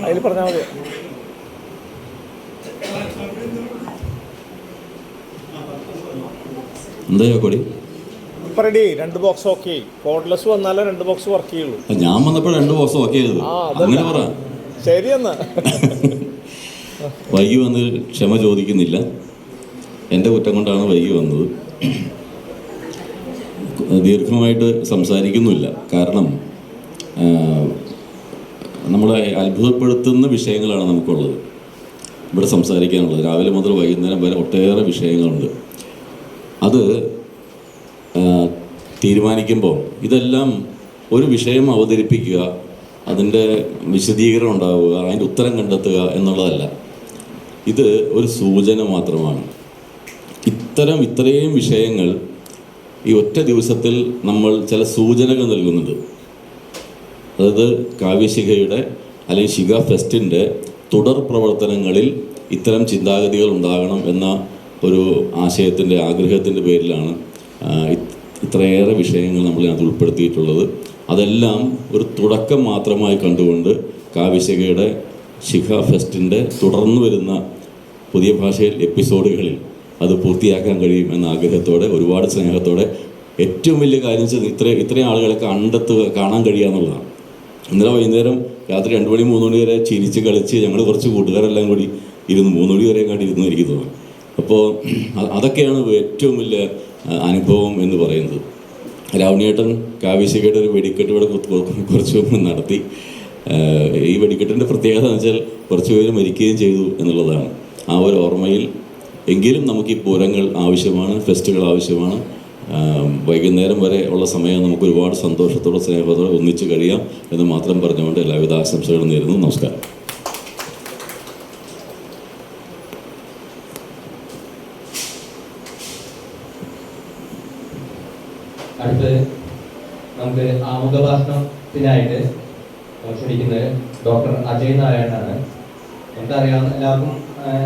അതിൽ പറഞ്ഞാൽ മതി. എന്താ കൊടി റെഡി? 2 box okay. കോഡ്ലെസ് വന്നാലേ 2 ബോക്സ് വർക്ക് ചെയ്യുള്ളൂ. ഞാൻ വന്നപ്പോൾ 2 ബോക്സ് ഓക്കെ ചെയ്തത്. അങ്ങനെ പറ. ശരിയെന്നാ. വൈകി വന്ന് ക്ഷമ ചോദിക്കുന്നില്ല. എൻ്റെ കുറ്റം കൊണ്ടാണ് വൈകി വന്നത്. ദീർഘമായിട്ട് സംസാരിക്കുന്നില്ല. കാരണം നമ്മളെ അത്ഭുതപ്പെടുത്തുന്ന വിഷയങ്ങളാണ് നമുക്കുള്ളത് ഇവിടെ സംസാരിക്കാനുള്ളത്. രാവിലെ മുതൽ വൈകുന്നേരം വരെ ഒട്ടേറെ വിഷയങ്ങളുണ്ട്. അത് തീരുമാനിക്കുമ്പോൾ ഇതെല്ലാം ഒരു വിഷയം അവതരിപ്പിക്കുക, അതിൻ്റെ വിശദീകരണം ഉണ്ടാവുക, അതിൻ്റെ ഉത്തരം കണ്ടെത്തുക എന്നുള്ളതല്ല. ഇത് ഒരു സൂചന മാത്രമാണ്. ഇത്രയും വിഷയങ്ങൾ ഈ ഒറ്റ ദിവസത്തിൽ നമ്മൾ ചില സൂചനകൾ നൽകുന്നുണ്ട്. അതായത് കാവ്യശിഖയുടെ അല്ലെങ്കിൽ ശിഖ ഫെസ്റ്റിൻ്റെ തുടർ പ്രവർത്തനങ്ങളിൽ ഇത്തരം ചിന്താഗതികൾ ഉണ്ടാകണം എന്ന ഒരു ആശയത്തിൻ്റെ ആഗ്രഹത്തിൻ്റെ പേരിലാണ് ഇത്രയേറെ വിഷയങ്ങൾ നമ്മൾ അതിനകത്ത് ഉൾപ്പെടുത്തിയിട്ടുള്ളത്. അതെല്ലാം ഒരു തുടക്കം മാത്രമായി കണ്ടുകൊണ്ട് കാവ്യശിഖയുടെ ശിഖ ഫെസ്റ്റിൻ്റെ തുടർന്നു വരുന്ന പുതിയ ഭാഷയിൽ എപ്പിസോഡുകളിൽ അത് പൂർത്തിയാക്കാൻ കഴിയും എന്ന ആഗ്രഹത്തോടെ, ഒരുപാട് സ്നേഹത്തോടെ, ഏറ്റവും വലിയ കാര്യം ഇത്രയും ആളുകളെ കാണാൻ കഴിയുക എന്നുള്ളതാണ്. ഇന്നലെ വൈകുന്നേരം രാത്രി 2 മണി 3 മണി വരെ ചിരിച്ച് കളിച്ച് ഞങ്ങൾ കുറച്ച് കൂട്ടുകാരെല്ലാം കൂടി 3 മണി വരെ കണ്ടിരുന്നു എനിക്ക് തോന്നുന്നു. അപ്പോൾ അതൊക്കെയാണ് ഏറ്റവും വലിയ അനുഭവം എന്ന് പറയുന്നത്. രാവണിയേട്ടൻ കാവ്യശിഖയുടെ ഒരു വെടിക്കെട്ട് ഇവിടെ കുറച്ച് മുമ്പ് നടത്തി. ഈ വെടിക്കെട്ടിൻ്റെ പ്രത്യേകത എന്ന് വെച്ചാൽ കുറച്ച് പേര് മരിക്കുകയും ചെയ്തു എന്നുള്ളതാണ്. ആ ഒരു ഓർമ്മയിൽ എങ്കിലും നമുക്ക് ഈ പൂരങ്ങൾ ആവശ്യമാണ്, ഫെസ്റ്റുകൾ ആവശ്യമാണ്. വൈകുന്നേരം വരെ ഉള്ള സമയം നമുക്ക് ഒരുപാട് സന്തോഷത്തോടെ സ്നേഹത്തോടെ ഒന്നിച്ച് കഴിയാം എന്ന് മാത്രം പറഞ്ഞുകൊണ്ട് എല്ലാവിധ ആശംസകളും നേരുന്നു. നമസ്കാരം. അടുത്ത് നമുക്ക് ആമുഖ ഭാഷണത്തിനായിട്ട് ക്ഷണിക്കുന്നത് ഡോക്ടർ അജയ് നാരായണനാണ്. നമുക്കറിയാവുന്ന എല്ലാവർക്കും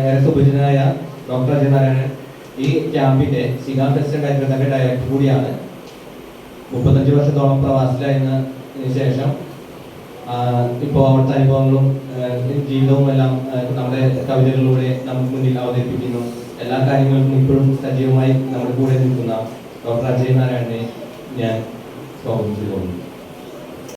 ഏറെ സുപരിചിതനായ ഡോക്ടർ അജയ് നാരായണൻ ഈ ക്യാമ്പിൻ്റെ ശിഖ ഫെസ്റ്റ് ഉണ്ടായിരുന്നതിൻ്റെ ഡയറക്ടർ കൂടിയാണ്. 35 വർഷത്തോളം പ്രവാസിലായതിനു ശേഷം ഇപ്പോൾ അവിടുത്തെ അനുഭവങ്ങളും ജീവിതവും എല്ലാം നമ്മുടെ കവിതകളിലൂടെ നമുക്ക് മുന്നിൽ അവതരിപ്പിക്കുന്നു. എല്ലാ കാര്യങ്ങൾക്കും ഇപ്പോഴും സജീവമായി നമ്മുടെ കൂടെ നിൽക്കുന്ന ഡോക്ടർ അജയ് നാരായണനെ ഞാൻ സ്വാഗതം ചെയ്തുകൊള്ളുന്നു.